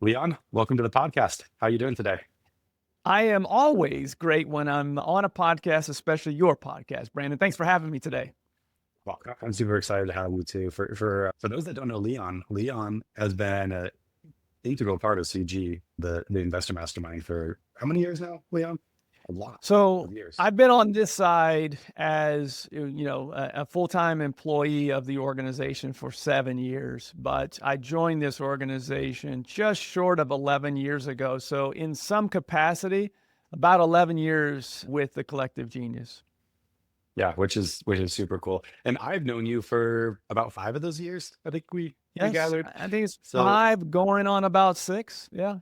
Leon, welcome to the podcast. How are you doing today? I am always great when I'm on a podcast, especially your podcast, Brandon. Thanks for having me today. Well, I'm super excited to have you too. For those that don't know Leon, Leon has been an integral part of CG, the investor mastermind, for how many years now, Leon? A lot So of years. I've been on this side as a full-time employee of the organization for 7 years, but I joined this organization just short of 11 years ago. So in some capacity, about 11 years with the Collective Genius. Yeah, which is super cool. And I've known you for about 5 of those years. I think we Yes, gathered. I think it's So 5 going on about 6. Yeah.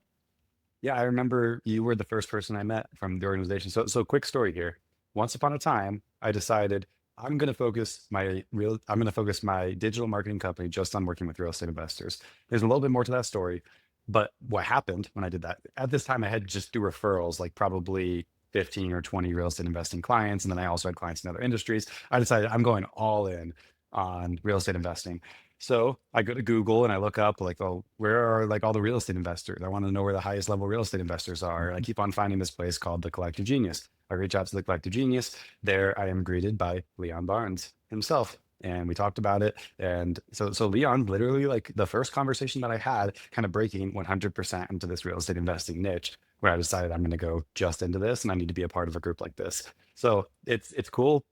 yeah, I remember you were the first person I met from the organization. So quick story here. Once upon a time, I decided I'm going to focus my digital marketing company just on working with real estate investors. There's a little bit more to that story, but what happened when I did that, at this time I had just do referrals, like probably 15 or 20 real estate investing clients. And then I also had clients in other industries. I decided I'm going all in on real estate investing. So I go to Google and I look up like, oh, where are like all the real estate investors? I want to know where the highest level real estate investors are. And I keep on finding this place called the Collective Genius. I reach out to the Collective Genius. There I am greeted by Leon Barnes himself. And we talked about it. And so Leon, literally like the first conversation that I had, kind of breaking 100% into this real estate investing niche, where I decided I'm going to go just into this and I need to be a part of a group like this. So it's cool,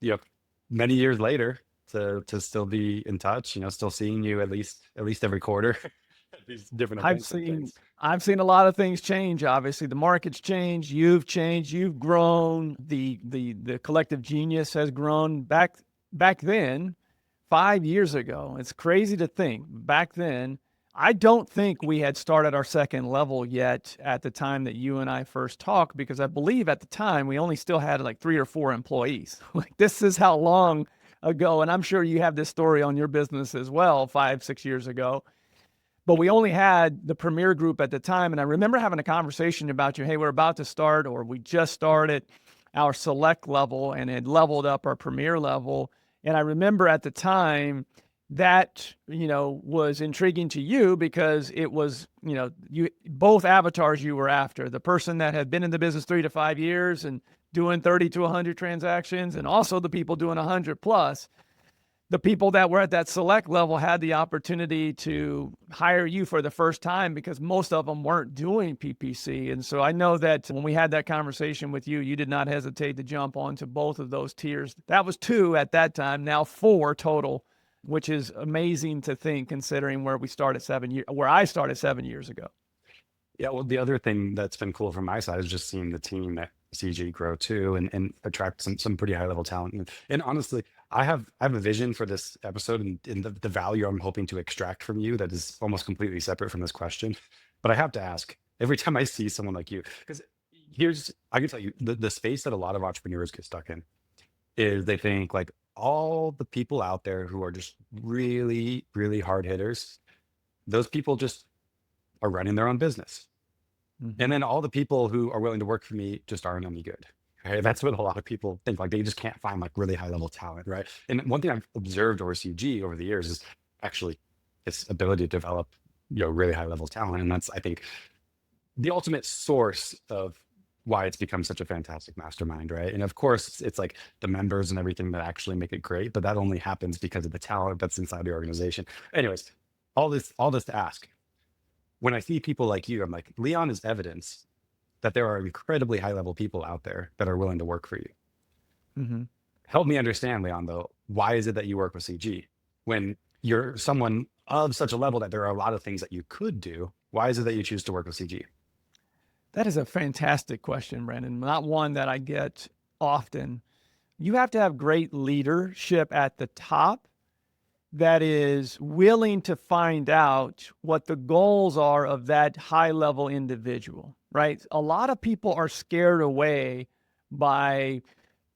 many years later to still be in touch, still seeing you at least every quarter at these different I've events and seen things. I've seen a lot of things change. Obviously, the market's changed, you've grown, the collective genius has grown. Back then, 5 years ago, it's crazy to think. Back then, I don't think we had started our second level yet at the time that you and I first talked, because I believe at the time we only still had like 3 or 4 employees. Like, this is how long ago, and I'm sure you have this story on your business as well, 5, 6 years ago, but we only had the premier group at the time. And I remember having a conversation about you. Hey, we're about to start, or we just started our select level and had leveled up our premier level. And I remember at the time that, was intriguing to you, because it was, you both avatars you were after: the person that had been in the business 3 to 5 years and doing 30 to 100 transactions, and also the people doing 100 plus. The people that were at that select level had the opportunity to hire you for the first time, because most of them weren't doing PPC. And so I know that when we had that conversation with you, you did not hesitate to jump onto both of those tiers. That was 2 at that time, now 4 total, which is amazing to think, considering where I started 7 years ago. Yeah, well, the other thing that's been cool from my side is just seeing the team at CG grow too, and attract some pretty high level talent. And honestly, I have a vision for this episode, and the value I'm hoping to extract from you that is almost completely separate from this question. But I have to ask every time I see someone like you, because I can tell you the space that a lot of entrepreneurs get stuck in is they think like all the people out there who are just really, really hard hitters, those people just are running their own business. Mm-hmm. And then all the people who are willing to work for me just aren't any good. Right? That's what a lot of people think. Like they just can't find like really high level talent, right? And one thing I've observed over CG over the years is actually its ability to develop, really high level talent. And that's, I think, the ultimate source of why it's become such a fantastic mastermind, right? And of course, it's like the members and everything that actually make it great, but that only happens because of the talent that's inside the organization. Anyways, all this to ask, when I see people like you, I'm like, Leon is evidence that there are incredibly high level people out there that are willing to work for you. Mm-hmm. Help me understand, Leon, though, why is it that you work with CG when you're someone of such a level that there are a lot of things that you could do? Why is it that you choose to work with CG? That is a fantastic question, Brandon. Not one that I get often. You have to have great leadership at the top that is willing to find out what the goals are of that high level individual, right? A lot of people are scared away by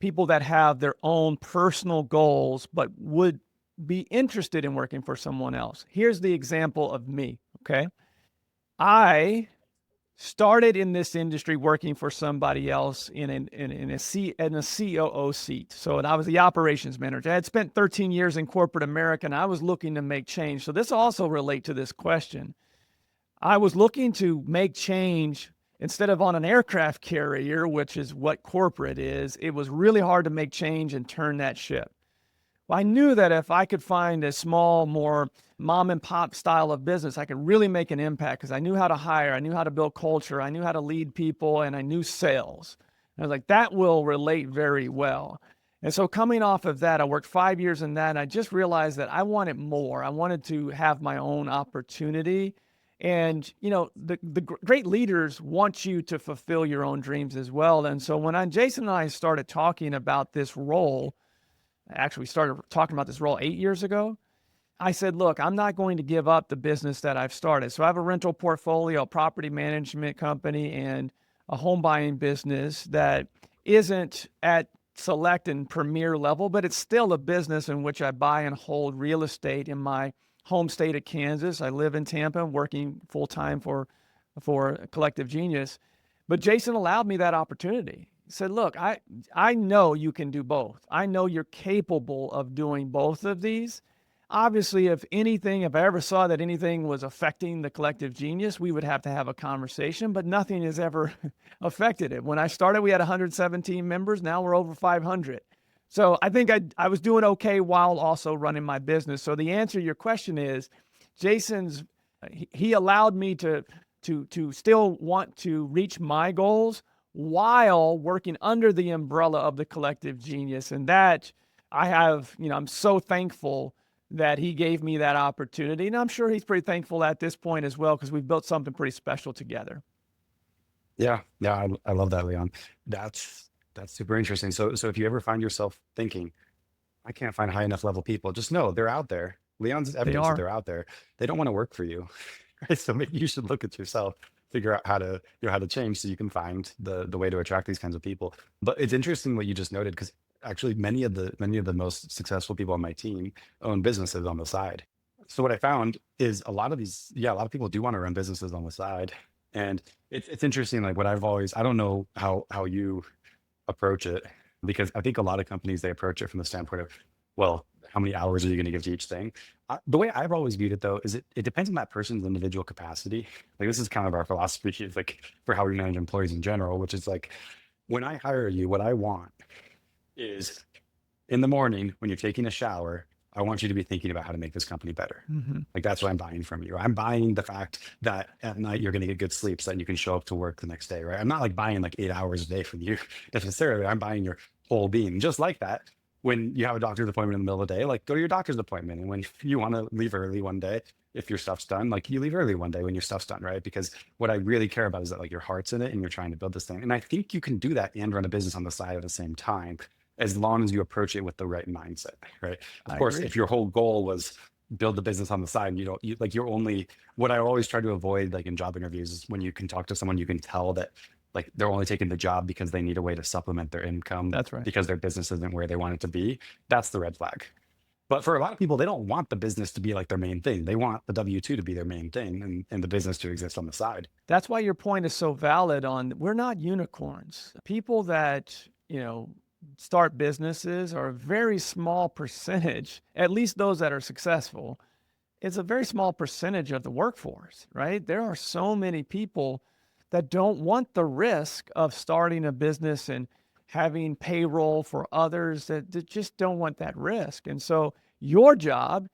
people that have their own personal goals, but would be interested in working for someone else. Here's the example of me, okay? I started in this industry working for somebody else in a COO seat. So, and I was the operations manager. I had spent 13 years in corporate America, and I was looking to make change. So this also relate to this question. I was looking to make change instead of on an aircraft carrier, which is what corporate is. It was really hard to make change and turn that ship. Well, I knew that if I could find a small, more mom and pop style of business, I could really make an impact because I knew how to hire, I knew how to build culture, I knew how to lead people, and I knew sales. And I was like, that will relate very well. And so coming off of that, I worked 5 years in that, and I just realized that I wanted more. I wanted to have my own opportunity. And, the great leaders want you to fulfill your own dreams as well. And so when Jason and I started talking about this role, actually we started talking about this role 8 years ago, I said, look, I'm not going to give up the business that I've started. So I have a rental portfolio, a property management company, and a home buying business that isn't at select and premier level, but it's still a business in which I buy and hold real estate in my home state of Kansas. I live in Tampa. I'm working full time for Collective Genius. But Jason allowed me that opportunity. He said, look, I know you can do both. I know you're capable of doing both of these. Obviously, if I ever saw that anything was affecting the Collective Genius, we would have to have a conversation, but nothing has ever affected it. When I started, we had 117 members. Now we're over 500. So I think I was doing okay while also running my business. So the answer to your question is, he allowed me to still want to reach my goals while working under the umbrella of the Collective Genius. And that I'm so thankful that he gave me that opportunity. And I'm sure he's pretty thankful at this point as well, because we've built something pretty special together. Yeah. Yeah. I love that, Leon. That's super interesting. So if you ever find yourself thinking, I can't find high enough level people, just know they're out there. Leon's evidence that they're out there. They don't want to work for you. Right? So maybe you should look at yourself, figure out how to change so you can find the way to attract these kinds of people. But it's interesting what you just noted, because actually many of the most successful people on my team own businesses on the side. So what I found is a lot of people do want to run businesses on the side. And it's interesting, like I don't know how you approach it, because I think a lot of companies, they approach it from the standpoint of, well, how many hours are you going to give to each thing? The way I've always viewed it, though, is it depends on that person's individual capacity. Like, this is kind of our philosophy, is like for how we manage employees in general, which is like, when I hire you, what I want is, in the morning when you're taking a shower, I want you to be thinking about how to make this company better. Mm-hmm. Like, that's what I'm buying from you. I'm buying the fact that at night you're going to get good sleep so that you can show up to work the next day, right? I'm not like buying like 8 hours a day from you necessarily. I'm buying your whole being. Just like that, when you have a doctor's appointment in the middle of the day, like, go to your doctor's appointment. And when you want to leave early one day, if your stuff's done, like, you leave early one day when your stuff's done, right? Because what I really care about is that, like, your heart's in it and you're trying to build this thing. And I think you can do that and run a business on the side at the same time, as long as you approach it with the right mindset, right? Of course, if your whole goal was build the business on the side, what I always try to avoid, like in job interviews, is when you can talk to someone, you can tell that, like, they're only taking the job because they need a way to supplement their income. That's right. Because their business isn't where they want it to be. That's the red flag. But for a lot of people, they don't want the business to be like their main thing. They want the W-2 to be their main thing, and the business to exist on the side. That's why your point is so valid we're not unicorns. People that, start businesses are a very small percentage, at least those that are successful. It's a very small percentage of the workforce, right? There are so many people that don't want the risk of starting a business and having payroll for others, that just don't want that risk. And so your job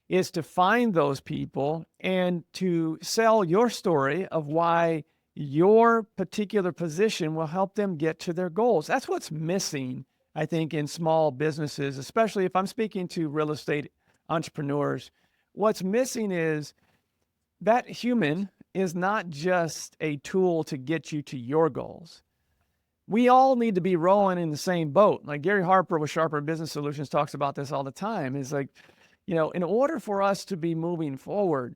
is to find those people and to sell your story of why your particular position will help them get to their goals. That's what's missing, I think, in small businesses, especially if I'm speaking to real estate entrepreneurs. What's missing is that human is not just a tool to get you to your goals. We all need to be rowing in the same boat. Like Gary Harper with Sharper Business Solutions talks about this all the time. Is like, in order for us to be moving forward,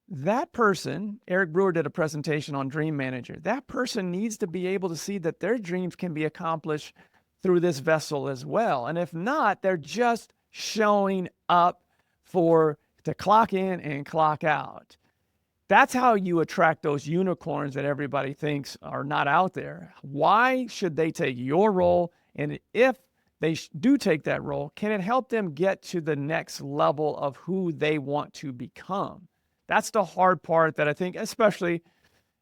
that person, Eric Brewer did a presentation on Dream Manager. That person needs to be able to see that their dreams can be accomplished through this vessel as well. And if not, they're just showing up to clock in and clock out. That's how you attract those unicorns that everybody thinks are not out there. Why should they take your role? And if they do take that role, can it help them get to the next level of who they want to become? That's the hard part that I think, especially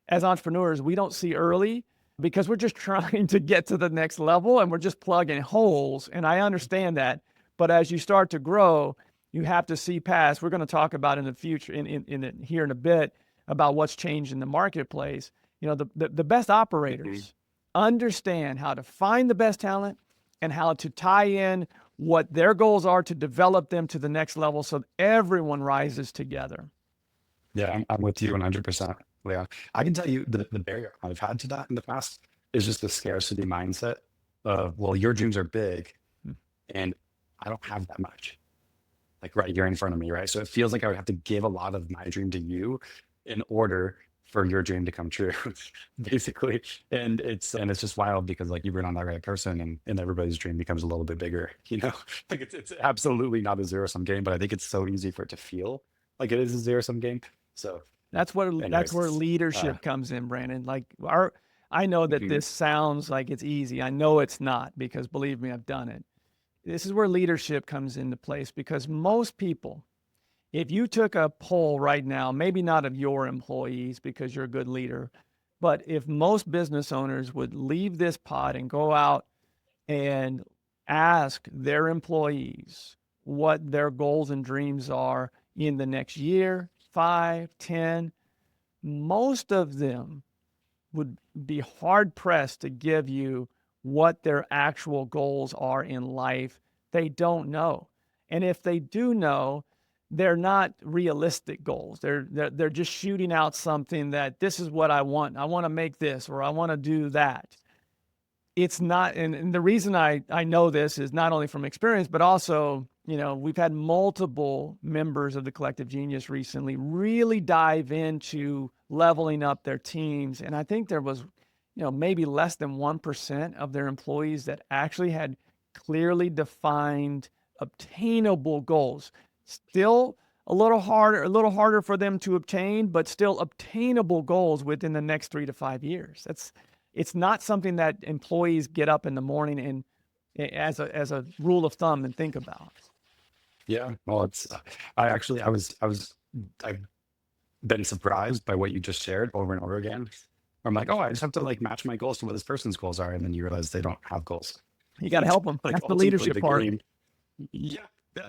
as entrepreneurs, we don't see early because we're just trying to get to the next level and we're just plugging holes. And I understand that. But as you start to grow, you have to see past. We're going to talk about in the future, here in a bit, about what's changed in the marketplace. You know, the best operators understand how to find the best talent and how to tie in what their goals are to develop them to the next level so everyone rises together. Yeah, I'm with you 100%, Leon. I can tell you the barrier I've had to that in the past is just the scarcity mindset of, well, your dreams are big and I don't have that much, like right here in front of me, right? So it feels like I would have to give a lot of my dream to you in order for your dream to come true, basically. And it's just wild because like you bring on that right person and everybody's dream becomes a little bit bigger, you know? Like it's absolutely not a zero-sum game, but I think it's so easy for it to feel like it is a zero-sum game. So That's where anyways, leadership comes in, Brandon. Like I know that mhm. this sounds like it's easy. I know it's not because believe me, I've done it. This is where leadership comes into place because most people, if you took a poll right now, maybe not of your employees because you're a good leader, but if most business owners would leave this pod and go out and ask their employees what their goals and dreams are in the next year, 5, 10, most of them would be hard pressed to give you what their actual goals are in life. They don't know. And if they do know, they're not realistic goals. They're just shooting out something that this is what I want. I want to make this or I want to do that. It's not, and the reason I know this is not only from experience, but also, you know, we've had multiple members of the Collective Genius recently really dive into leveling up their teams. And I think there was, you know, maybe less than 1% of their employees that actually had clearly defined, obtainable goals. Still a little harder for them to obtain, but still obtainable goals within the next 3 to 5 years. It's not something that employees get up in the morning and as a rule of thumb and think about. Yeah, well, I've been surprised by what you just shared over and over again. I'm like, oh, I just have to like match my goals to what this person's goals are, and then you realize they don't have goals. You got to help them. Like That's the ultimately leadership the part. game. Yeah,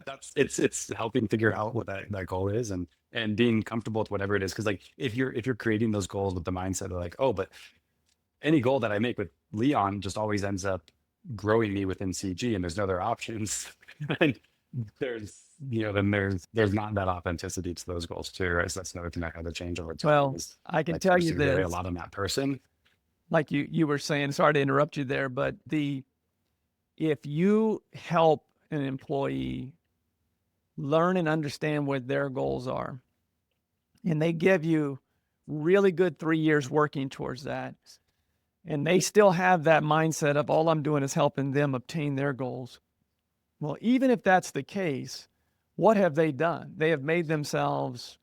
that's it's helping figure out what that goal is and being comfortable with whatever it is. Because like if you're creating those goals with the mindset of like, oh, but any goal that I make with Leon just always ends up growing me within CG, and there's no other options. And there's then there's not that authenticity to those goals too, right? So that's another thing I had to change over time. Well, Is I can like tell first you to rely a this, lot on that person. like you were saying, sorry to interrupt you there, but if you help an employee learn and understand what their goals are, and they give you really good 3 years working towards that, and they still have that mindset of all I'm doing is helping them obtain their goals. Well, even if that's the case, what have they done? They have made themselves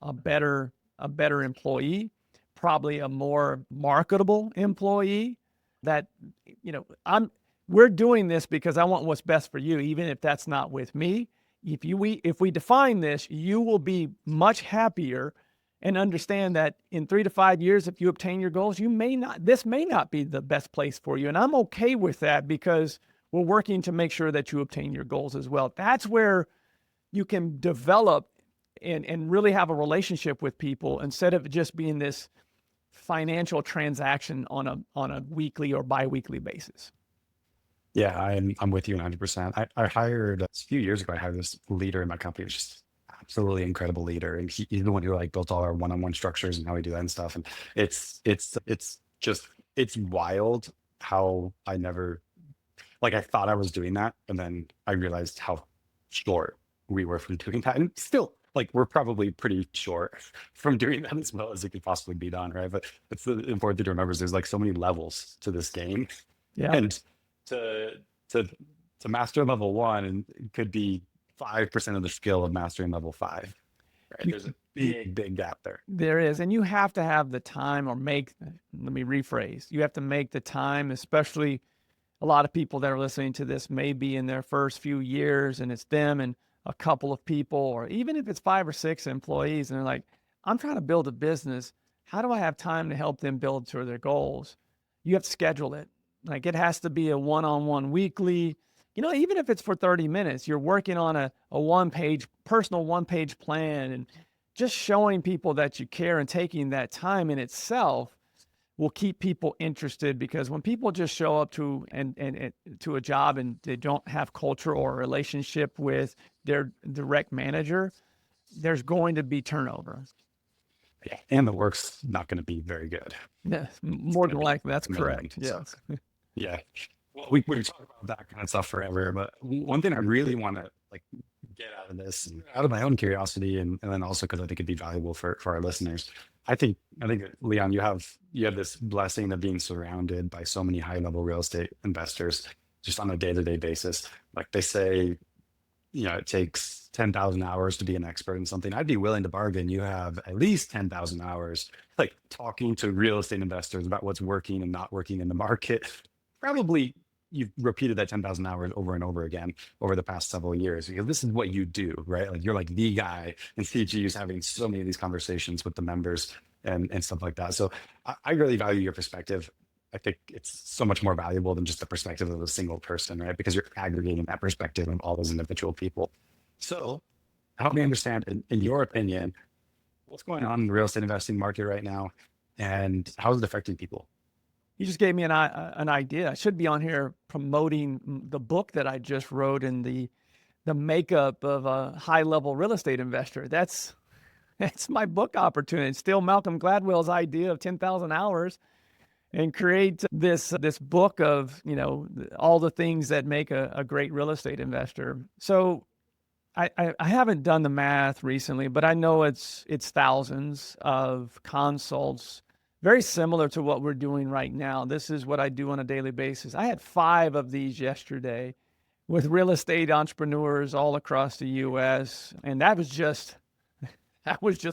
a better employee, probably a more marketable employee. That we're doing this because I want what's best for you, even if that's not with me. If we define this, you will be much happier and understand that in 3 to 5 years, if you obtain your goals, this may not be the best place for you. And I'm okay with that because we're working to make sure that you obtain your goals as well. That's where you can develop and really have a relationship with people instead of just being this financial transaction on a weekly or biweekly basis. Yeah, I'm with you 100%. I hired a few years ago. I hired this leader in my company, who's just absolutely incredible leader, and he's the one who like built all our one-on-one structures and how we do that and stuff. And it's wild how I never like I thought I was doing that, and then I realized how short we were from doing that, and still like we're probably pretty short from doing that as well as it could possibly be done, right? But it's the important thing to remember is there's like so many levels to this game, Yeah. and to to to master level 1 and it could be 5% of the skill of mastering level 5, right? There's a big gap there. There is, and you have to have the time let me rephrase. You have to make the time, especially a lot of people that are listening to this may be in their first few years and it's them and a couple of people, or even if it's 5 or 6 employees, and they're like, I'm trying to build a business. How do I have time to help them build to their goals? You have to schedule it. Like it has to be a one-on-one weekly, even if it's for 30 minutes, you're working on a personal one-page plan, and just showing people that you care and taking that time in itself will keep people interested. Because when people just show up to to a job and they don't have culture or a relationship with their direct manager, there's going to be turnover. Yeah. And the work's not going to be very good. Yeah, more than likely, that's minimum. correct. So, Yes. yeah. Well, we could talk about that kind of stuff forever, but one thing I really want to like get out of this, and out of my own curiosity, and then also because I think it'd be valuable for our listeners. I think Leon, you have this blessing of being surrounded by so many high level real estate investors just on a day-to-day basis. Like they say, it takes 10,000 hours to be an expert in something. I'd be willing to bargain. You have at least 10,000 hours, like talking to real estate investors about what's working and not working in the market. Probably you've repeated that 10,000 hours over and over again over the past several years, because this is what you do, right? Like you're like the guy in CGUs having so many of these conversations with the members and stuff like that. So I really value your perspective. I think it's so much more valuable than just the perspective of a single person, right? Because you're aggregating that perspective of all those individual people. So help me understand, in your opinion, what's going on in the real estate investing market right now, and how is it affecting people? You just gave me an idea. I should be on here promoting the book that I just wrote, and the makeup of a high level real estate investor. That's my book opportunity. Steal Malcolm Gladwell's idea of 10,000 hours and create this book of all the things that make a great real estate investor. So I haven't done the math recently, but I know it's thousands of consults, very similar to what we're doing right now. This is what I do on a daily basis. I had 5 of these yesterday with real estate entrepreneurs all across the U.S., and that was just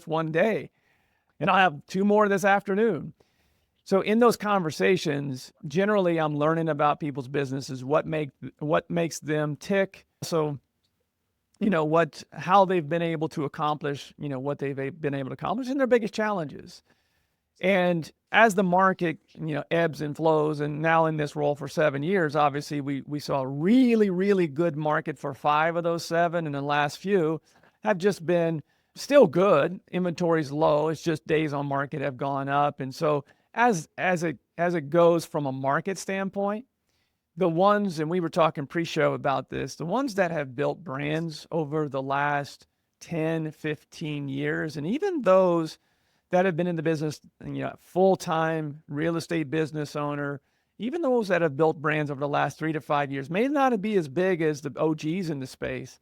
one day. And I'll have 2 more this afternoon. So in those conversations, generally I'm learning about people's businesses, what makes them tick. So, how they've been able to accomplish, what they've been able to accomplish, and their biggest challenges. And as the market, ebbs and flows, and now in this role for 7 years, obviously we saw a really, really good market for 5 of those 7, and the last few have just been still good. Inventory's low. It's just days on market have gone up. And so as it goes from a market standpoint, the ones, and we were talking pre-show about this, the ones that have built brands over the last 10, 15 years, and even those that have been in the business, full-time real estate business owner, even those that have built brands over the last 3 to 5 years, may not be as big as the OGs in the space,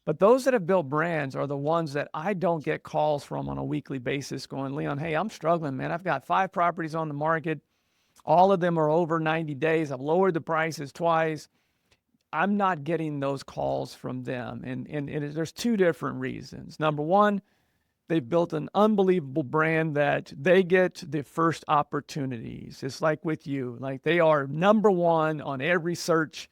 but those that have built brands are the ones that I don't get calls from on a weekly basis going, Leon, hey, I'm struggling, man. I've got 5 properties on the market. All of them are over 90 days. I've lowered the prices twice. I'm not getting those calls from them. And there's 2 different reasons. Number one, they've built an unbelievable brand that they get the first opportunities. It's like with you, like they are number 1 on every search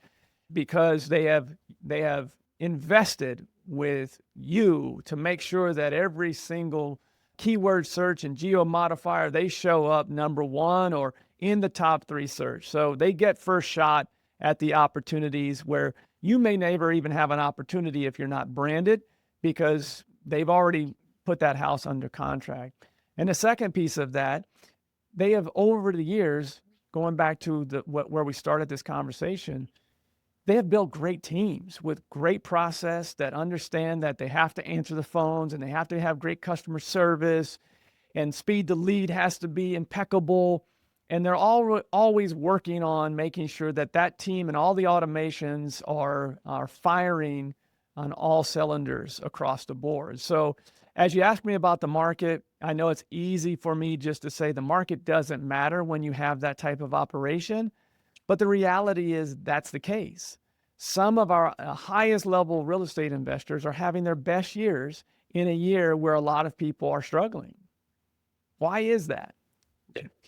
because they have invested with you to make sure that every single keyword search and geo modifier, they show up number 1 or in the top 3 search. So they get first shot at the opportunities where you may never even have an opportunity if you're not branded, because they've already put that house under contract. And the second piece of that, they have over the years, going back to where we started this conversation, they have built great teams with great process that understand that they have to answer the phones and they have to have great customer service, and speed to lead has to be impeccable. And they're always working on making sure that team and all the automations are firing on all cylinders across the board. So as you ask me about the market, I know it's easy for me just to say the market doesn't matter when you have that type of operation, but the reality is that's the case. Some of our highest level real estate investors are having their best years in a year where a lot of people are struggling. Why is that?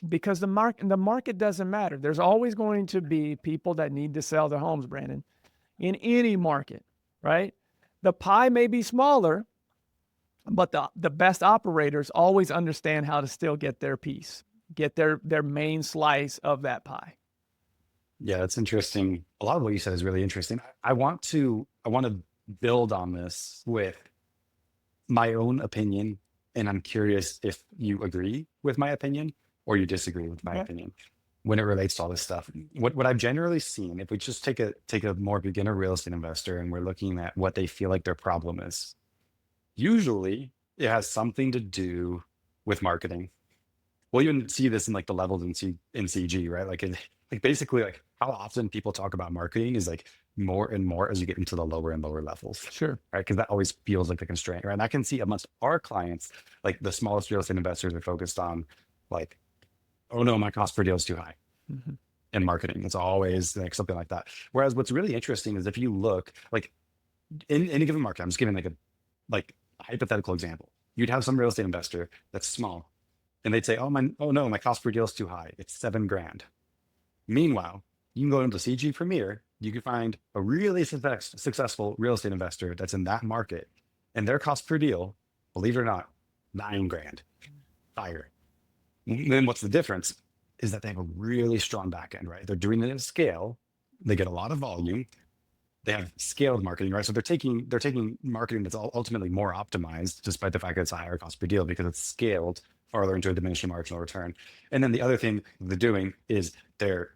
Because the market doesn't matter. There's always going to be people that need to sell their homes, Brandon, in any market, right? the pie may be smaller, but the best operators always understand how to still get their piece, get their main slice of that pie. Yeah, that's interesting. A lot of what you said is really interesting. I want to build on this with my own opinion, and I'm curious if you agree with my opinion or you disagree with my Okay. opinion when it relates to all this stuff. What I've generally seen, if we just take a more beginner real estate investor and we're looking at what they feel like their problem is, usually it has something to do with marketing. We'll even see this in like the levels in CG, right? Like basically like how often people talk about marketing is like more and more as you get into the lower and lower levels, Sure. right? Because that always feels like the constraint, right? And I can see amongst our clients, like the smallest real estate investors are focused on like, oh no, my cost per deal is too high Mm-hmm. in marketing. It's always like something like that. Whereas what's really interesting is if you look like in any given market, I'm just giving like a hypothetical example. You'd have some real estate investor that's small and they'd say, oh no, my cost per deal is too high. It's $7,000. Meanwhile, you can go into CG Premier, you can find a really successful real estate investor that's in that market, and their cost per deal, believe it or not, $9,000 higher. Then what's the difference is that they have a really strong back end, right? They're doing it at scale. They get a lot of volume. They have scaled marketing, right? So they're taking marketing that's ultimately more optimized, despite the fact that it's a higher cost per deal because it's scaled farther into a diminishing marginal return. And then the other thing they're doing is they're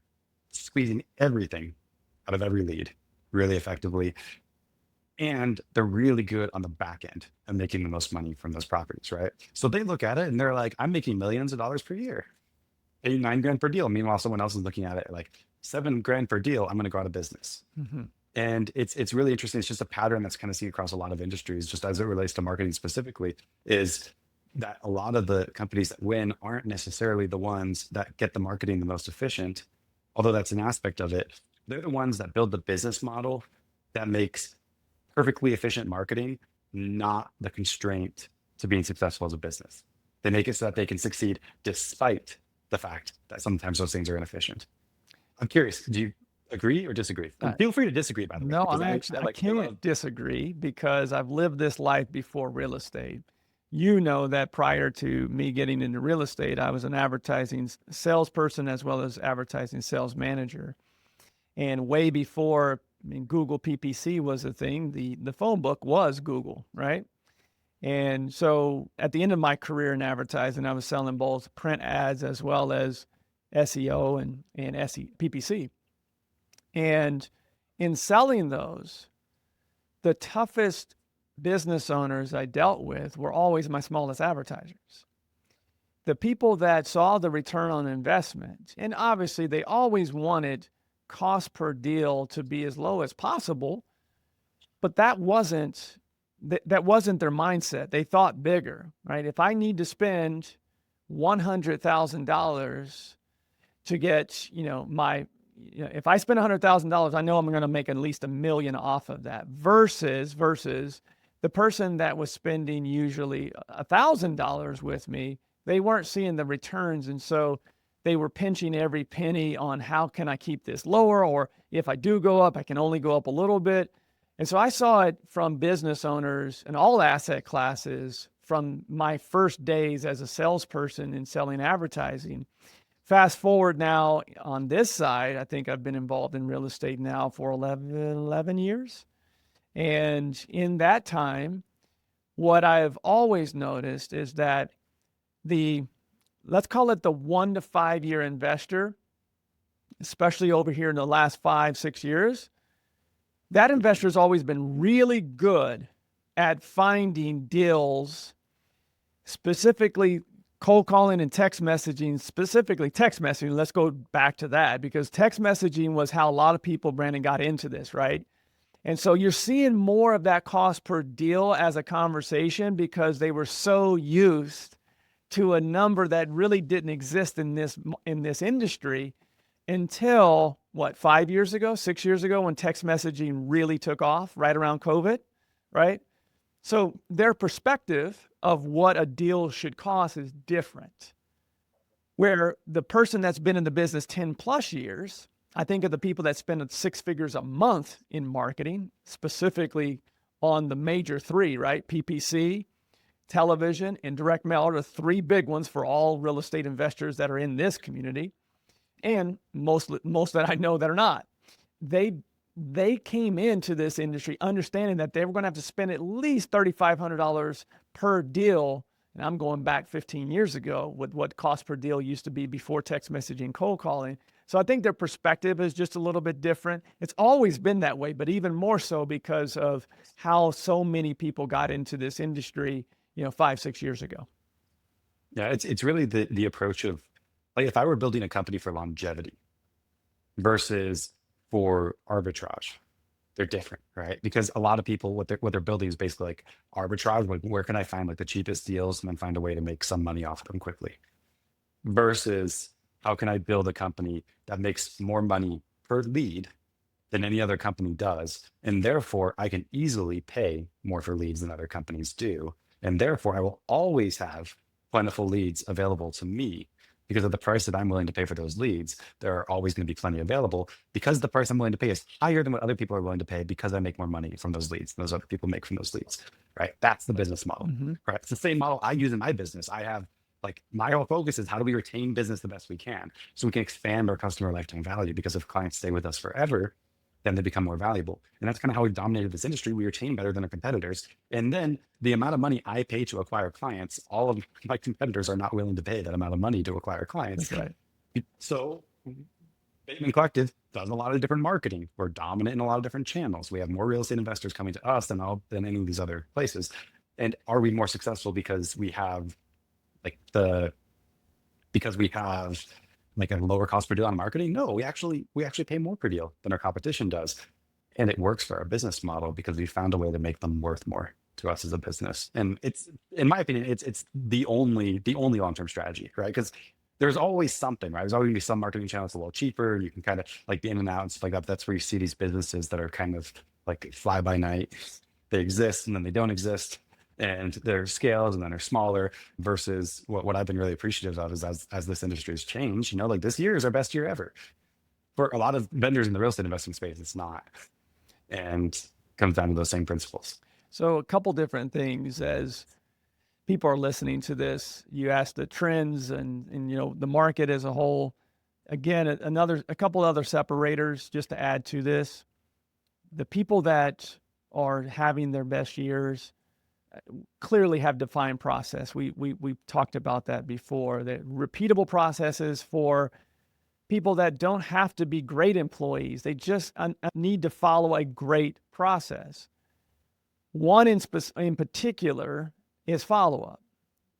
squeezing everything out of every lead really effectively. And they're really good on the back end of making the most money from those properties, right? So they look at it and they're like, I'm making millions of dollars per year, $8-9 per deal. Meanwhile, someone else is looking at it like $7,000 per deal. I'm going to go out of business. Mm-hmm. And it's really interesting. It's just a pattern that's kind of seen across a lot of industries, just as it relates to marketing specifically, is that a lot of the companies that win aren't necessarily the ones that get the marketing the most efficient, although that's an aspect of it. They're the ones that build the business model that makes perfectly efficient marketing not the constraint to being successful as a business. They make it so that they can succeed despite the fact that sometimes those things are inefficient. I'm curious, do you agree or disagree? And feel free to disagree, by the way. No, because I can't disagree because I've lived this life before real estate. You know that prior to me getting into real estate, I was an advertising salesperson as well as advertising sales manager. And way before, Google PPC was a thing, the phone book was Google, right? And so at the end of my career in advertising, I was selling both print ads as well as SEO and PPC. And in selling those, the toughest business owners I dealt with were always my smallest advertisers. The people that saw the return on investment, and obviously they always wanted cost per deal to be as low as possible, but that wasn't their mindset. They thought bigger, right? If I need to spend $100,000 to get, if I spend $100,000, I know I'm going to make at least $1 million off of that versus the person that was spending usually $1,000 with me, they weren't seeing the returns. And so they were pinching every penny on how can I keep this lower? Or if I do go up, I can only go up a little bit. And so I saw it from business owners in all asset classes from my first days as a salesperson in selling advertising. Fast forward now on this side, I think I've been involved in real estate now for 11 years. And in that time, what I've always noticed is that let's call it the 1 to 5 year investor, especially over here in the last 5-6 years, that investor has always been really good at finding deals, specifically cold calling and text messaging, specifically text messaging. Let's go back to that because text messaging was how a lot of people, Brandon, got into this, right? And so you're seeing more of that cost per deal as a conversation because they were so used to a number that really didn't exist in this industry until 5 years ago, 6 years ago, when text messaging really took off right around COVID, right? So their perspective of what a deal should cost is different. Where the person that's been in the business 10 plus years, I think of the people that spend 6 figures a month in marketing, specifically on the major three, right? PPC, television, and direct mail are the three big ones for all real estate investors that are in this community, and most that I know that are not. They came into this industry understanding that they were going to have to spend at least $3,500 per deal. And I'm going back 15 years ago with what cost per deal used to be before text messaging, cold calling. So I think their perspective is just a little bit different. It's always been that way, but even more so because of how so many people got into this industry, 5-6 years ago. Yeah, it's really the approach of, like, if I were building a company for longevity versus for arbitrage, they're different, right? Because a lot of people, what they're building is basically like arbitrage, like where can I find like the cheapest deals and then find a way to make some money off of them quickly, versus how can I build a company that makes more money per lead than any other company does, and therefore I can easily pay more for leads than other companies do, and therefore I will always have plentiful leads available to me. Because of the price that I'm willing to pay for those leads, there are always going to be plenty available, because the price I'm willing to pay is higher than what other people are willing to pay, because I make more money from those leads than those other people make from those leads, right? That's the business model, right? It's the same model I use in my business. I have, like, my whole focus is how do we retain business the best we can so we can expand our customer lifetime value, because if clients stay with us forever, then they become more valuable. And that's kind of how we've dominated this industry. We retain better than our competitors. And then the amount of money I pay to acquire clients, all of my competitors are not willing to pay that amount of money to acquire clients. That's right. So Bateman Collective does a lot of different marketing. We're dominant in a lot of different channels. We have more real estate investors coming to us than any of these other places. And are we more successful because we have like a lower cost per deal on marketing? No, we actually pay more per deal than our competition does. And it works for our business model because we found a way to make them worth more to us as a business. And it's, in my opinion, it's the only long-term strategy, right? Because there's always something, right? There's always gonna be some marketing channel that's a little cheaper. You can kind of like be in and out and stuff like that. But that's where you see these businesses that are kind of like fly by night. They exist and then they don't exist. And they're scales and then they're smaller, versus what I've been really appreciative of is as this industry has changed, like this year is our best year ever. For a lot of vendors in the real estate investing space, it's not. And it comes down to those same principles. So a couple different things as people are listening to this. You asked the trends and the market as a whole. Again, a couple other separators just to add to this. The people that are having their best years clearly have defined process. We've talked about that before. That repeatable processes for people that don't have to be great employees. They just need to follow a great process. One in particular is follow-up,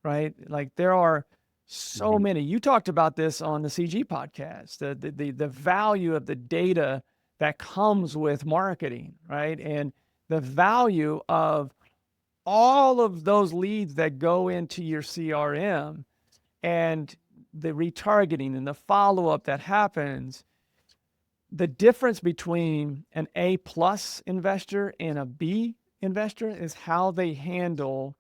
right? Like there are so many. You talked about this on the CG podcast, the value of the data that comes with marketing, right? And the value of all of those leads that go into your CRM and the retargeting and the follow-up that happens. The difference between an A+ investor and a B investor is how they handle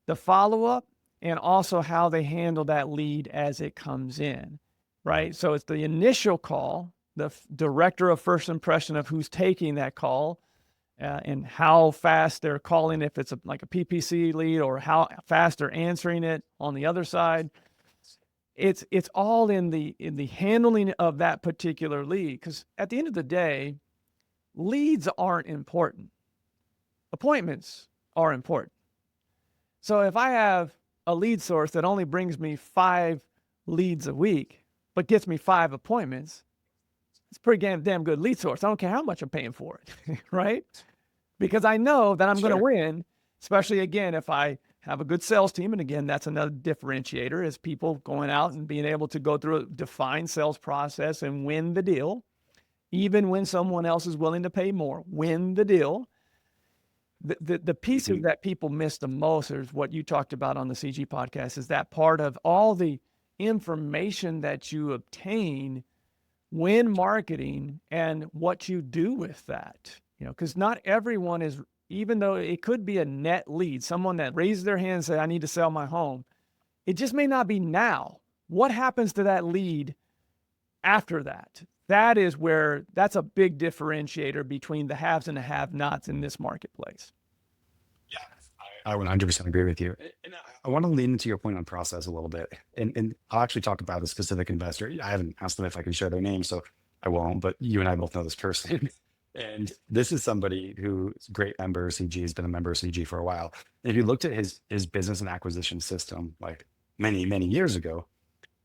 the follow-up and also how they handle that lead as it comes in, right? So it's the initial call, the director of first impression of who's taking that call, and how fast they're calling, if it's like a PPC lead, or how fast they're answering it on the other side. It's all in the handling of that particular lead. Because at the end of the day, leads aren't important. Appointments are important. So if I have a lead source that only brings me 5 leads a week, but gets me 5 appointments, it's a pretty damn good lead source. I don't care how much I'm paying for it, right? Because I know that I'm going to win, especially, again, if I have a good sales team. And again, that's another differentiator, is people going out and being able to go through a defined sales process and win the deal, even when someone else is willing to pay more. Win the deal. The pieces that people miss the most is what you talked about on the CG podcast, is that part of all the information that you obtain when marketing and what you do with that. Because not everyone is, even though it could be a net lead, someone that raises their hand and say, I need to sell my home. It just may not be now. What happens to that lead after that? That's a big differentiator between the haves and the have-nots in this marketplace. I 100% agree with you. And I want to lean into your point on process a little bit. And I'll actually talk about a specific investor. I haven't asked them if I can share their name, so I won't, but you and I both know this person. And this is somebody who's a great member of CG, has been a member of CG for a while. And if you looked at his business and acquisition system like many, many years ago,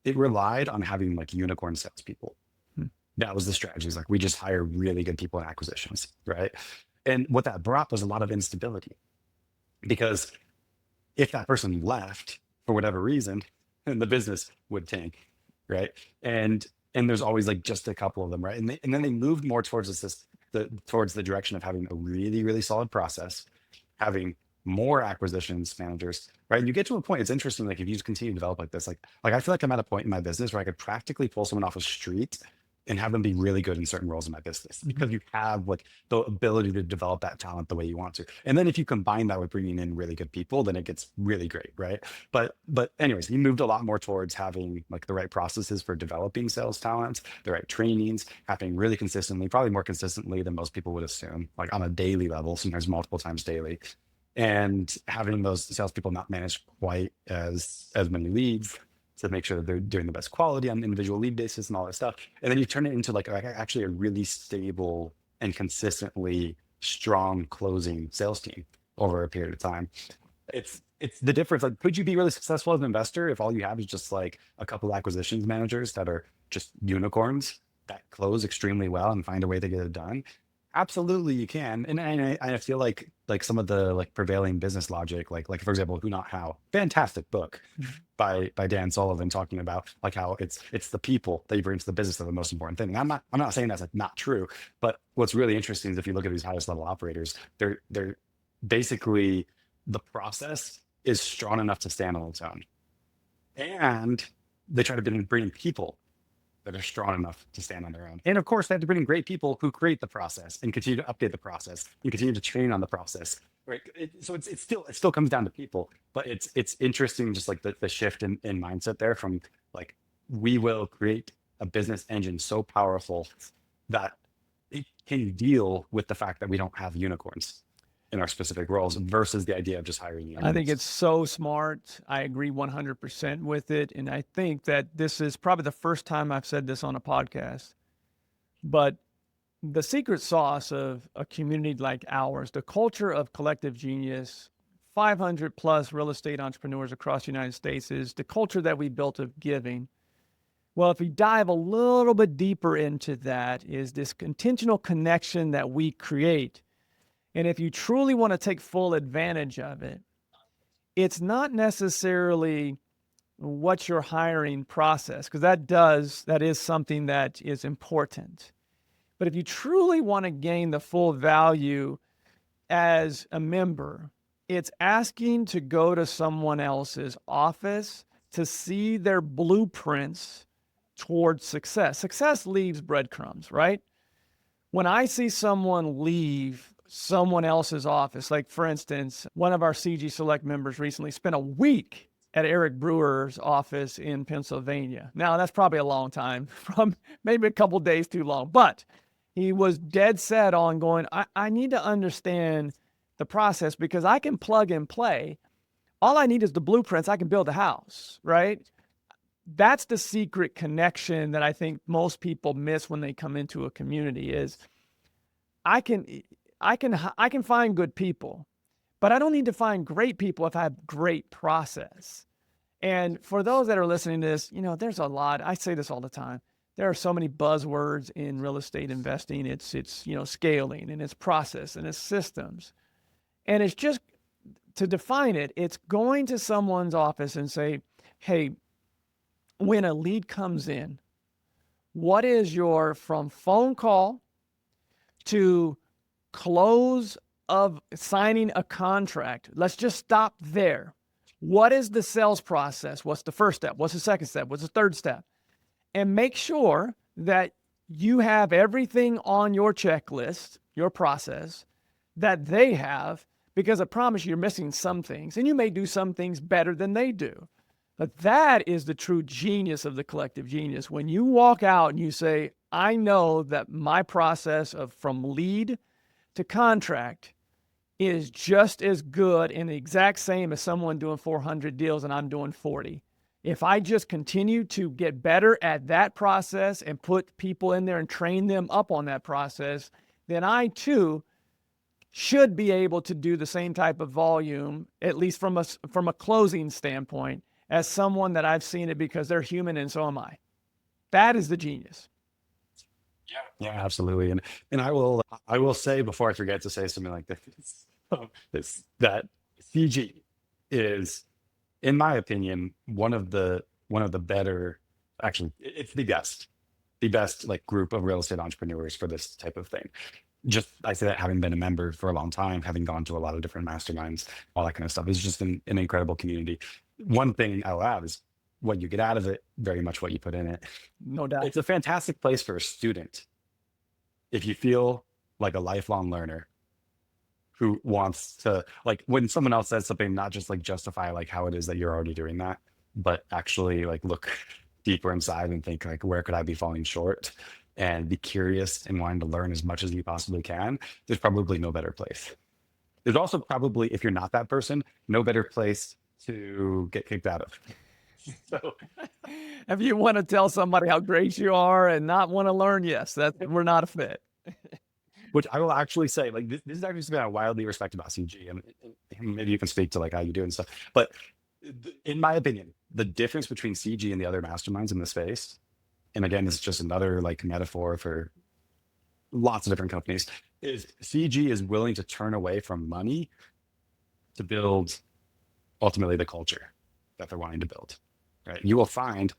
it relied on having like unicorn salespeople. Hmm. That was the strategy. It's like we just hire really good people in acquisitions, right? And what that brought was a lot of instability because if that person left for whatever reason, then the business would tank, right? And there's always like just a couple of them, right? And then they moved more towards towards the direction of having a really really solid process, having more acquisitions managers, right? And you get to a point. It's interesting, like if you just continue to develop like this, like I feel like I'm at a point in my business where I could practically pull someone off a street and have them be really good in certain roles in my business because you have like the ability to develop that talent the way you want to. And then if you combine that with bringing in really good people, then it gets really great, right? But anyways, he moved a lot more towards having like the right processes for developing sales talent, the right trainings, happening really consistently, probably more consistently than most people would assume, like on a daily level, sometimes multiple times daily, and having those salespeople not manage quite as many leads to make sure that they're doing the best quality on an individual lead basis and all that stuff. And then you turn it into like actually a really stable and consistently strong closing sales team over a period of time. It's the difference. Like, could you be really successful as an investor if all you have is just like a couple acquisitions managers that are just unicorns that close extremely well and find a way to get it done? Absolutely, you can. And I feel like some of the like prevailing business logic, like for example, Who Not How, fantastic book by Dan Sullivan talking about like how it's the people that you bring to the business that are the most important thing. And I'm not saying that's like not true, but what's really interesting is if you look at these highest level operators, they're basically the process is strong enough to stand on its own, and they try to bring in people that are strong enough to stand on their own. And of course, they have to bring in great people who create the process and continue to update the process and continue to train on the process. Right. So it still comes down to people, but it's interesting just like the shift in mindset there from like we will create a business engine so powerful that it can deal with the fact that we don't have unicorns in our specific roles versus the idea of just hiring unicorns. I think it's so smart. I agree 100% with it. And I think that this is probably the first time I've said this on a podcast. But the secret sauce of a community like ours, the culture of collective genius, 500 plus real estate entrepreneurs across the United States, is the culture that we built of giving. Well, if we dive a little bit deeper into that, is this intentional connection that we create. And if you truly want to take full advantage of it, it's not necessarily what's your hiring process, because that is something that is important. But if you truly want to gain the full value as a member, it's asking to go to someone else's office to see their blueprints towards success. Success leaves breadcrumbs, right? When I see someone leave someone else's office, like for instance, one of our CG Select members recently spent a week at Eric Brewer's office in Pennsylvania. Now, that's probably a long time, from maybe a couple days too long, but he was dead set on going, I need to understand the process because I can plug and play. All I need is the blueprints. I can build a house, right? That's the secret connection that I think most people miss when they come into a community is I can find good people, but I don't need to find great people if I have great process. And for those that are listening to this, there's a lot. I say this all the time. There are so many buzzwords in real estate investing. It's scaling and it's process and it's systems. And it's just to define it, it's going to someone's office and say, hey, when a lead comes in, what is your from phone call to close of signing a contract? Let's just stop there. What is the sales process? What's the first step? What's the second step? What's the third step? And make sure that you have everything on your checklist, your process, that they have, because I promise you're missing some things, and you may do some things better than they do. But that is the true genius of the collective genius. When you walk out and you say, I know that my process of from lead to contract is just as good and the exact same as someone doing 400 deals and I'm doing 40. If I just continue to get better at that process and put people in there and train them up on that process, then I too should be able to do the same type of volume, at least from a closing standpoint, as someone that I've seen it, because they're human and so am I. That is the genius. Yeah, absolutely. And I will say before I forget to say something like this, that CG is, in my opinion, one of the better, actually, it's the best like group of real estate entrepreneurs for this type of thing. Just I say that having been a member for a long time, having gone to a lot of different masterminds, all that kind of stuff. It's just an incredible community. One thing I'll add is what you get out of it, very much what you put in it. No doubt. It's a fantastic place for a student if you feel like a lifelong learner who wants to, like, when someone else says something, not just like justify like how it is that you're already doing that, but actually like look deeper inside and think like, where could I be falling short, and be curious and wanting to learn as much as you possibly can. There's probably no better place. There's also probably, if you're not that person, no better place to get kicked out of. So If you want to tell somebody how great you are and not want to learn, yes, we're not a fit. which I will actually say, like, this is actually something I wildly respect about CG, and maybe you can speak to like how you do and stuff. But in my opinion, the difference between CG and the other masterminds in the space, and again, this is just another like metaphor for lots of different companies, is CG is willing to turn away from money to build ultimately the culture that they're wanting to build. Right? You will find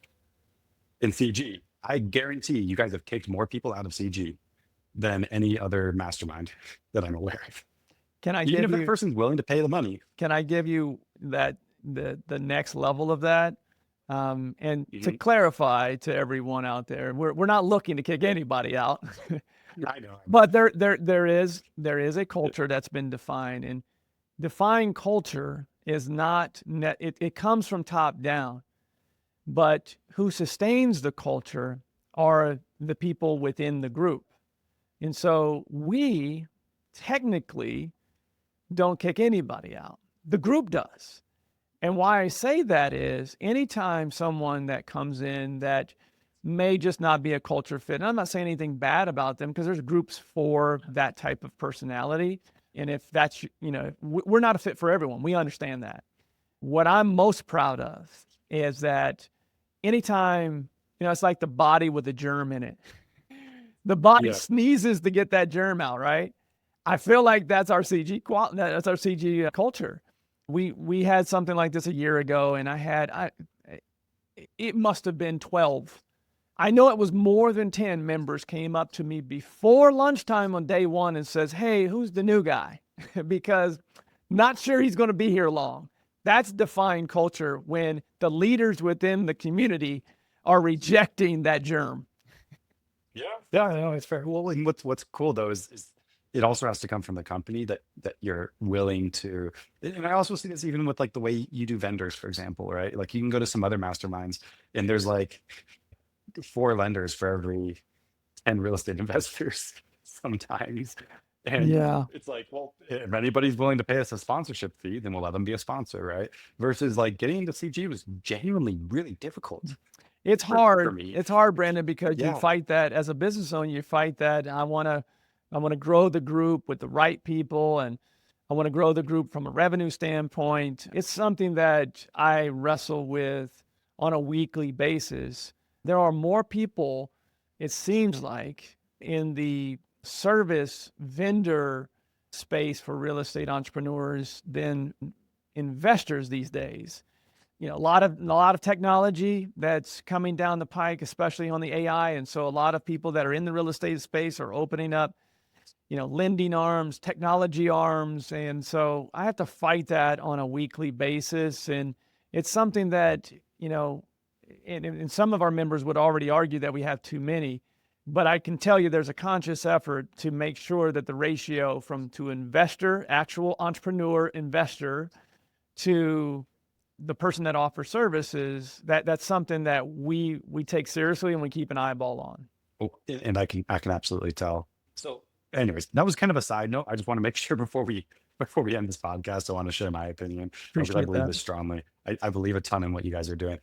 in CG, I guarantee you guys have kicked more people out of CG than any other mastermind that I'm aware of. Can I Even give if that you person's willing to pay the money. can I give you that the next level of that? And to clarify to everyone out there, we're not looking to kick anybody out. I know. But there is a culture that's been defined, and defined culture is not net, it comes from top down, but who sustains the culture are the people within the group. And so we technically don't kick anybody out. The group does. And why I say that is anytime someone that comes in that may just not be a culture fit, and I'm not saying anything bad about them because there's groups for that type of personality. And if that's, we're not a fit for everyone. We understand that. What I'm most proud of is that anytime, it's like the body with a germ in it. The body sneezes to get that germ out, right? I feel like that's our CG that's our CG culture. We had something like this a year ago, and it must have been 12. I know it was more than 10 members came up to me before lunchtime on day one and says, "Hey, who's the new guy?" Because not sure he's going to be here long. That's defined culture when the leaders within the community are rejecting that germ. Yeah, no, it's fair. Well, and what's cool though is it also has to come from the company that you're willing to. And I also see this even with like the way you do vendors, for example, right? Like you can go to some other masterminds and there's like 4 lenders for every 10 real estate investors sometimes. And it's like, well, if anybody's willing to pay us a sponsorship fee, then we'll let them be a sponsor, right? Versus like getting into CG was genuinely really difficult. It's hard. me. It's hard, Brandon, because you Yeah. fight that as a business owner. You fight that I want to grow the group with the right people, and I want to grow the group from a revenue standpoint. It's something that I wrestle with on a weekly basis. There are more people, it seems like, in the service vendor space for real estate entrepreneurs than investors these days. A lot of technology that's coming down the pike, especially on the AI. And so a lot of people that are in the real estate space are opening up, lending arms, technology arms. And so I have to fight that on a weekly basis. And it's something that, and some of our members would already argue that we have too many, but I can tell you there's a conscious effort to make sure that the ratio to investor, actual entrepreneur investor, to the person that offers services, that's something that we take seriously and we keep an eyeball on. Oh, and I can absolutely tell. So Anyways, that was kind of a side note. I just want to make sure before we end this podcast, I want to share my opinion because I Appreciate believe that. this strongly. I believe a ton in what you guys are doing.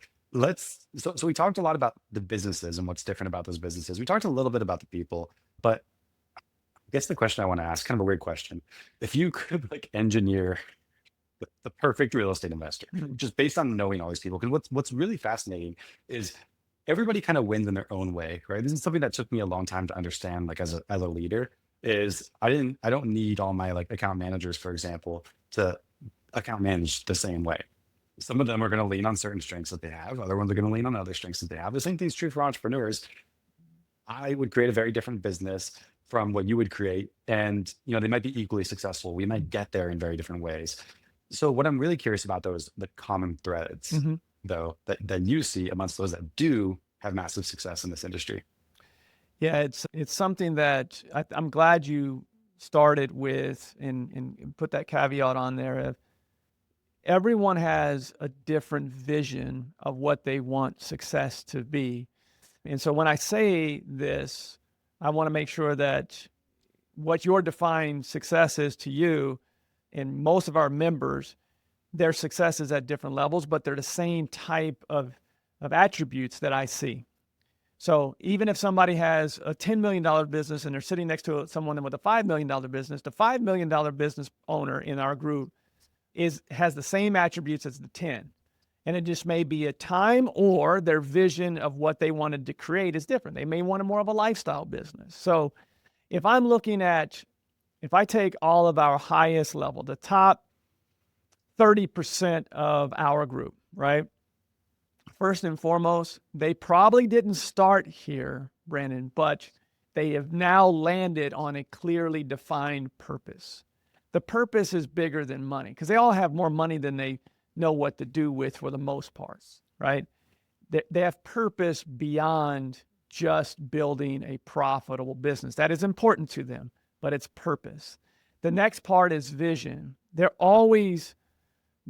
So we talked a lot about the businesses and what's different about those businesses. We talked a little bit about the people, but I guess the question I want to ask, kind of a weird question. If you could like engineer the perfect real estate investor, just based on knowing all these people, because what's really fascinating is everybody kind of wins in their own way, right? This is something that took me a long time to understand, like as a leader, is I don't need all my like account managers, for example, to account manage the same way. Some of them are going to lean on certain strengths that they have. Other ones are going to lean on other strengths that they have. The same thing's true for entrepreneurs. I would create a very different business from what you would create. And, they might be equally successful. We might get there in very different ways. So what I'm really curious about though is the common threads Mhm. though that you see amongst those that do have massive success in this industry. Yeah, it's something that I'm glad you started with and put that caveat on there of everyone has a different vision of what they want success to be. And so when I say this, I want to make sure that what your defined success is to you and most of our members, their success is at different levels, but they're the same type of attributes that I see. So even if somebody has a $10 million business and they're sitting next to someone with a $5 million business, the $5 million business owner in our group has the same attributes as the 10. And it just may be a time or their vision of what they wanted to create is different. They may want more of a lifestyle business. So if I take all of our highest level, the top 30% of our group, right? First and foremost, they probably didn't start here, Brandon, but they have now landed on a clearly defined purpose. The purpose is bigger than money because they all have more money than they know what to do with for the most part, right? They have purpose beyond just building a profitable business. That is important to them, but it's purpose. The next part is vision. They're always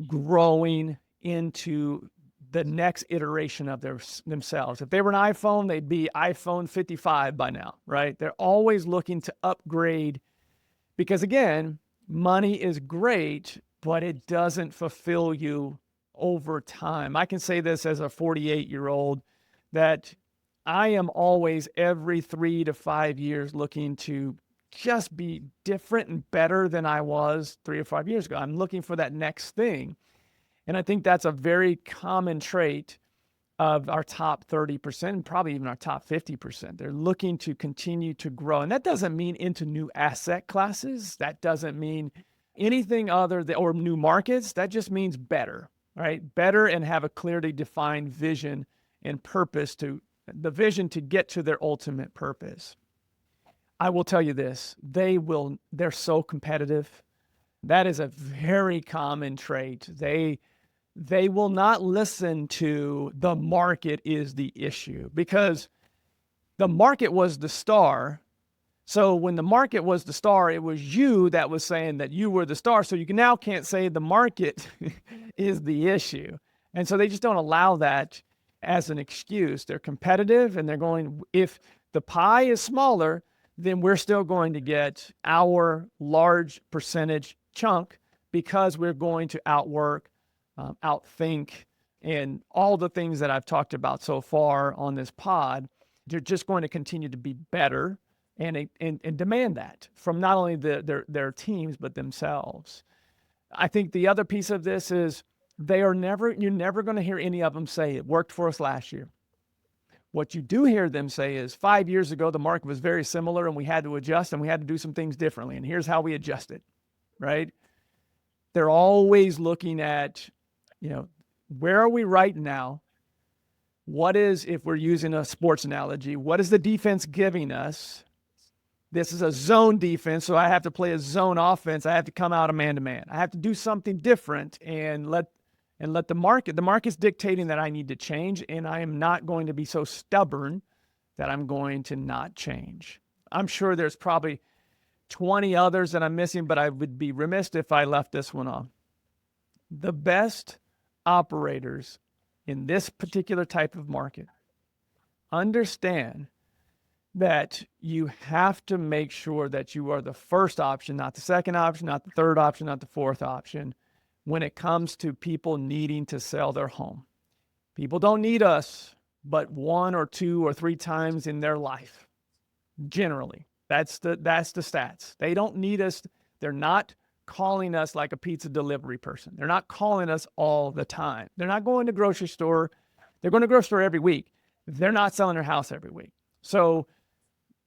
growing into the next iteration of themselves. If they were an iPhone, they'd be iPhone 55 by now, right? They're always looking to upgrade because, again, money is great, but it doesn't fulfill you over time. I can say this as a 48-year-old that I am always every 3 to 5 years looking to just be different and better than I was 3 or 5 years ago. I'm looking for that next thing. And I think that's a very common trait of our top 30% and probably even our top 50%. They're looking to continue to grow. And that doesn't mean into new asset classes. That doesn't mean anything other than, or new markets. That just means better, right? Better and have a clearly defined vision and purpose the vision to get to their ultimate purpose. I will tell you this, they're so competitive. That is a very common trait. They will not listen to the market is the issue because the market was the star. So when the market was the star, it was you that was saying that you were the star. So you now can't say the market is the issue. And so they just don't allow that as an excuse. They're competitive and they're going, if the pie is smaller, then we're still going to get our large percentage chunk because we're going to outwork, outthink, and all the things that I've talked about so far on this pod. They're just going to continue to be better and demand that from not only their teams, but themselves. I think the other piece of this is you're never going to hear any of them say it worked for us last year. What you do hear them say is 5 years ago, the market was very similar and we had to adjust and we had to do some things differently. And here's how we adjusted, right? They're always looking at, where are we right now? What is, if we're using a sports analogy, what is the defense giving us? This is a zone defense, so I have to play a zone offense. I have to come out of man-to-man. I have to do something different and let the market's dictating that I need to change, and I am not going to be so stubborn that I'm going to not change. I'm sure there's probably 20 others that I'm missing, but I would be remiss if I left this one off. The best operators in this particular type of market understand that you have to make sure that you are the first option, not the second option, not the third option, not the fourth option, when it comes to people needing to sell their home. People don't need us but 1 or 2 or 3 times in their life. Generally, that's the stats. They don't need us. They're not calling us like a pizza delivery person. They're not calling us all the time. They're not going to grocery store. They're going to grocery store every week. They're not selling their house every week. So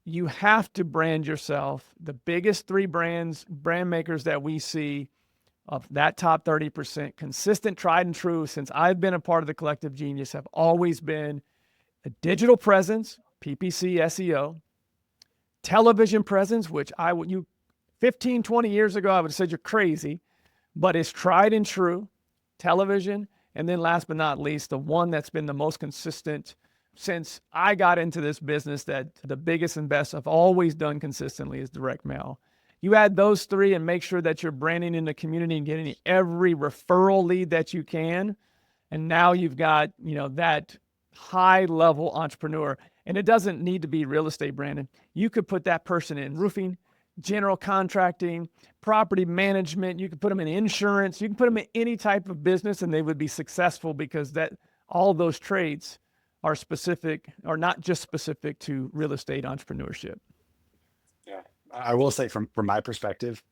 you have to brand yourself. The biggest 3 brand makers that we see of that top 30%, consistent, tried and true since I've been a part of the Collective Genius, have always been a digital presence, PPC, SEO, television presence, which 15, 20 years ago, I would have said you're crazy, but it's tried and true, television. And then last but not least, the one that's been the most consistent since I got into this business, that the biggest and best I've always done consistently, is direct mail. You add those 3 and make sure that you're branding in the community and getting every referral lead that you can. And now you've got, that high level entrepreneur. And it doesn't need to be real estate, Brandon. You could put that person in roofing, general contracting, property management. You could put them in insurance. You can put them in any type of business and they would be successful, because all those trades are not just specific to real estate entrepreneurship. Yeah. I will say from my perspective,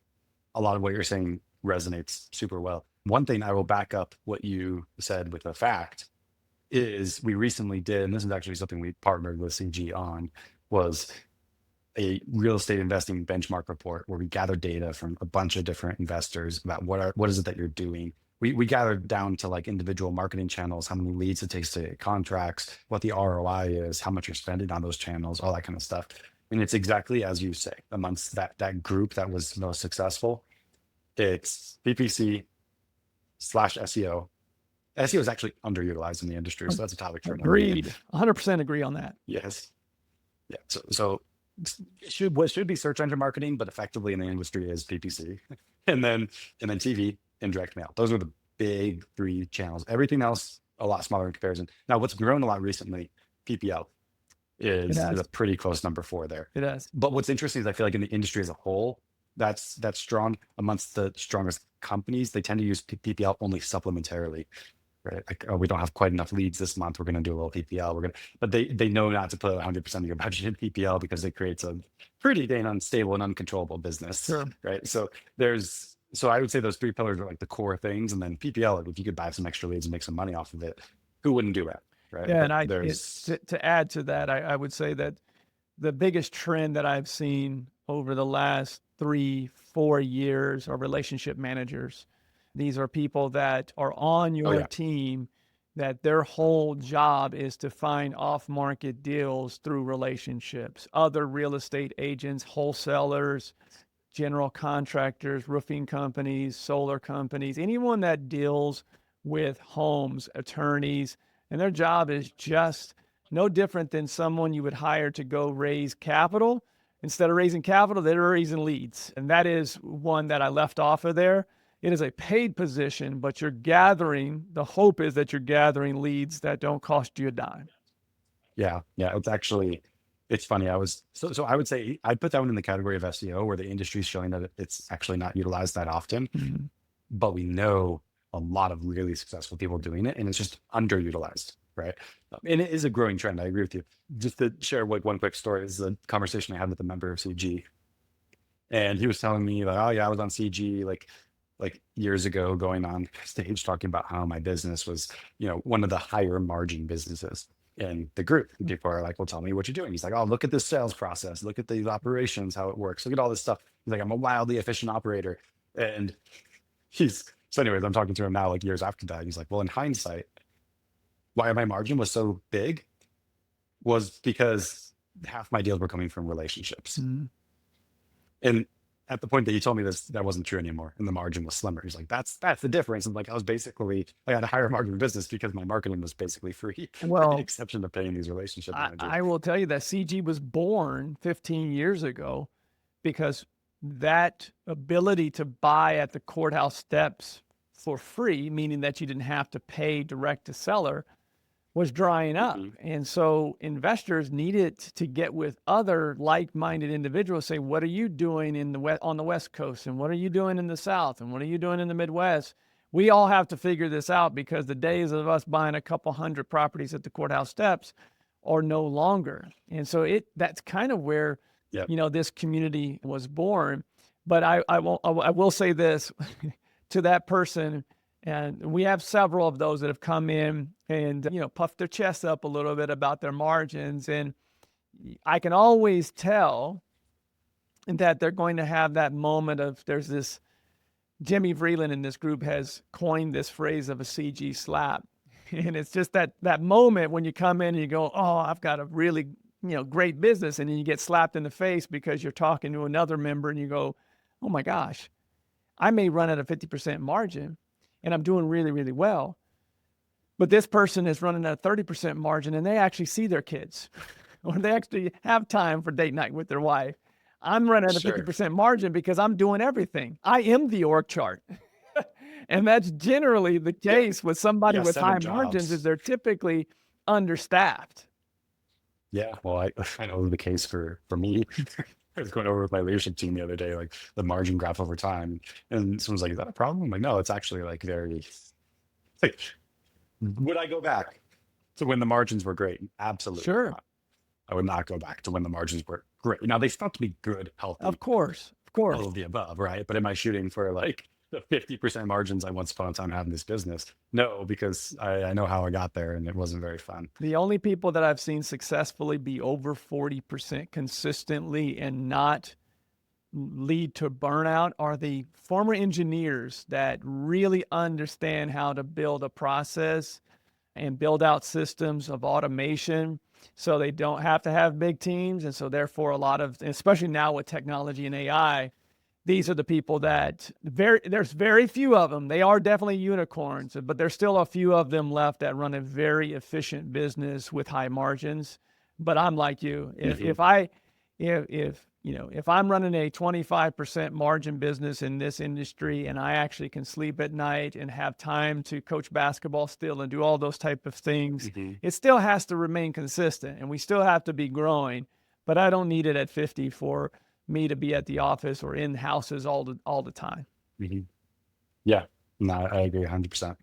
a lot of what you're saying resonates super well. One thing I will back up what you said with a fact is we recently did, and this is actually something we partnered with CG on, was a real estate investing benchmark report where we gathered data from a bunch of different investors about what is it that you're doing. We gathered down to like individual marketing channels, how many leads it takes to get contracts, what the ROI is, how much you're spending on those channels, all that kind of stuff. And it's exactly as you say, amongst that group that was most successful, it's PPC / SEO. SEO is actually underutilized in the industry, so that's a topic for another day. Agreed. 100% agree on that. Yes. Yeah. So what should be search engine marketing, but effectively in the industry is PPC, and then TV and direct mail. Those are the big 3 channels. Everything else a lot smaller in comparison. Now, what's grown a lot recently, PPL is a pretty close number 4 there. It is. But what's interesting is I feel like in the industry as a whole, that's strong. Amongst the strongest companies, they tend to use PPL only supplementarily. Right? Like, oh, we don't have quite enough leads this month. We're going to do a little PPL. But they know not to put 100% of your budget in PPL because it creates a pretty dang unstable and uncontrollable business. Sure. Right. So I would say those 3 pillars are like the core things. And then PPL, if you could buy some extra leads and make some money off of it, who wouldn't do that? Right. Yeah. But And to add to that, I would say that the biggest trend that I've seen over the last 3-4 years are relationship managers. These are people that are on your team, that their whole job is to find off-market deals through relationships, other real estate agents, wholesalers, general contractors, roofing companies, solar companies, anyone that deals with homes, attorneys, and their job is just no different than someone you would hire to go raise capital. Instead of raising capital, they're raising leads. And that is one that I left off of there. It is a paid position, but the hope is that you're gathering leads that don't cost you a dime. Yeah. It's funny. I would say I'd put that one in the category of SEO, where the industry is showing that it's actually not utilized that often, but we know a lot of really successful people doing it, and it's just underutilized. Right. And it is a growing trend. I agree with you. Just to share one quick story, is a conversation I had with a member of CG. And he was telling me like, oh yeah, I was on CG like years ago, going on stage talking about how my business was, one of the higher margin businesses in the group. And people are like, well, tell me what you're doing. He's like, oh, look at this sales process. Look at these operations, how it works. Look at all this stuff. He's like, I'm a wildly efficient operator. And so anyways, I'm talking to him now, like years after that. He's like, well, in hindsight, why my margin was so big was because half my deals were coming from relationships. And at the point that you told me this, that wasn't true anymore, and the margin was slimmer. He's like, that's the difference. And like, I had a higher margin business because my marketing was basically free, well, with the exception of paying these relationship managers. I will tell you that CG was born 15 years ago because that ability to buy at the courthouse steps for free, meaning that you didn't have to pay direct to seller, was drying up. Mhm. And so investors needed to get with other like-minded individuals, say, what are you doing on the West Coast? And what are you doing in the South? And what are you doing in the Midwest? We all have to figure this out, because the days of us buying a couple hundred properties at the courthouse steps are no longer. And so that's kind of where, Yep. this community was born. But I will say this to that person, and we have several of those that have come in and, puffed their chest up a little bit about their margins. And I can always tell that they're going to have that moment of, there's this, Jimmy Vreeland in this group has coined this phrase of a CG slap. And it's just that moment when you come in and you go, oh, I've got a really, great business. And then you get slapped in the face because you're talking to another member and you go, oh my gosh, I may run at a 50% margin and I'm doing really, really well. But this person is running at a 30% margin and they actually see their kids or they actually have time for date night with their wife. I'm running at a Sure. 50% margin because I'm doing everything. I am the org chart. And that's generally the case with somebody Yeah, with high 7 margins, is jobs. they're typically understaffed. Yeah, well, I know the case for me. I was going over with my leadership team the other day, like the margin graph over time, and someone's like, "Is that a problem?" I'm like, "No, it's actually like very." It's like, would I go back to when the margins were great? Absolutely Sure. not. I would not go back to when the margins were great. Now they still have to be good, Of healthy, course. Of course. all of the above, right? But am I shooting for like the 50% margins I once upon a time had in this business? No, because I know how I got there, and it wasn't very fun. The only people that I've seen successfully be over 40% consistently and not lead to burnout are the former engineers that really understand how to build a process and build out systems of automation so they don't have to have big teams. And so therefore a lot of, especially now with technology and AI, these are the people that there's very few of them. They are definitely unicorns, but there's still a few of them left that run a very efficient business with high margins. But I'm like you. Mhm. If I'm running a 25% margin business in this industry and I actually can sleep at night and have time to coach basketball still and do all those type of things, Mhm. it still has to remain consistent and we still have to be growing. But I don't need it at 50 for me to be at the office or in houses all the time. Mhm. Yeah, no, I agree 100%.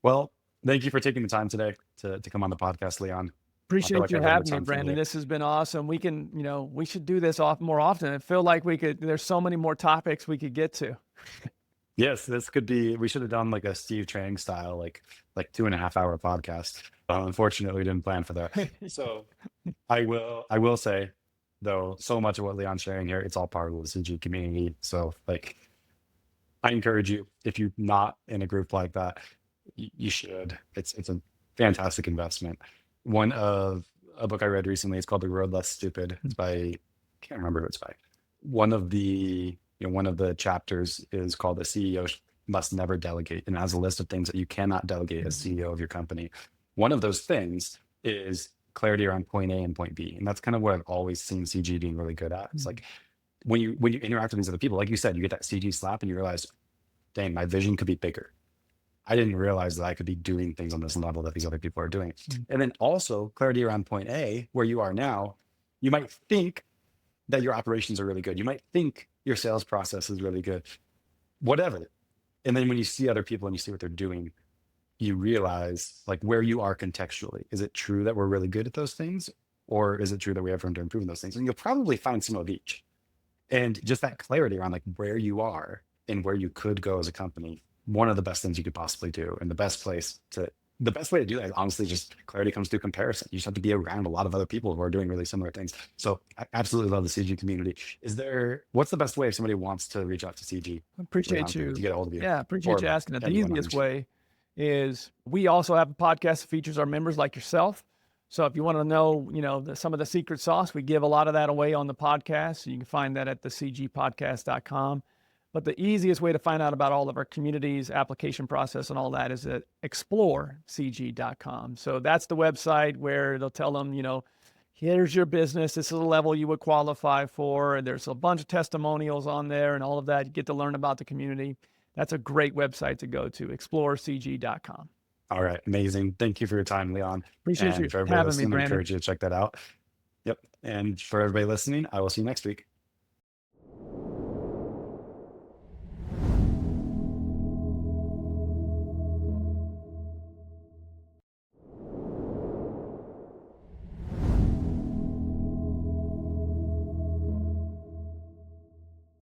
Well, thank you for taking the time today to come on the podcast, Leon. I feel Appreciate like you I've learned a having me, ton from Brandon. you. This has been awesome. We should do this more often. I feel like there's so many more topics we could get to. Yes, this could be. We should have done like a Steve Chang style, like 2.5 hour podcast. Unfortunately, we didn't plan for that. So I will say though, so much of what Leon's sharing here, it's all part of the CG community. So like, I encourage you, if you're not in a group like that, you should. It's a fantastic investment. One of a book I read recently, it's called The Road Less Stupid. It's by, I can't remember who it's by. One of the chapters is called "The CEO Must Never Delegate," and it has a list of things that you cannot delegate as CEO of your company. One of those things is clarity around point A and point B, and that's kind of what I've always seen CG being really good at. It's like when you interact with these other people, like you said, you get that CG slap and you realize, dang, my vision could be bigger. I didn't realize that I could be doing things on this level that these other people are doing. And then also clarity around point A, where you are now. You might think that your operations are really good. You might think your sales process is really good, whatever. And then when you see other people and you see what they're doing, you realize like where you are contextually. Is it true that we're really good at those things? Or is it true that we have room to improve in those things? And you'll probably find some of each. And just that clarity around like where you are and where you could go as a company, one of the best things you could possibly do. And the best way to do that is honestly just clarity comes through comparison. You just have to be around a lot of other people who are doing really similar things. So I absolutely love the CG community. What's the best way if somebody wants to reach out to CG, Appreciate Leon, to you. get a hold of you, Yeah, appreciate or you asking it. The anyone on easiest your way is we also have a podcast that features our members like yourself. So if you want to know, some of the secret sauce, we give a lot of that away on the podcast. So you can find that at thecgpodcast.com. But the easiest way to find out about all of our communities, application process, and all that is at explorecg.com. So that's the website where they'll tell them, here's your business. This is the level you would qualify for. And there's a bunch of testimonials on there and all of that. You get to learn about the community. That's a great website to go to, explorecg.com. All right. Amazing. Thank you for your time, Leon. Appreciate you And for everybody having me, listening, I Brandon. encourage you to check that out. Yep. And for everybody listening, I will see you next week.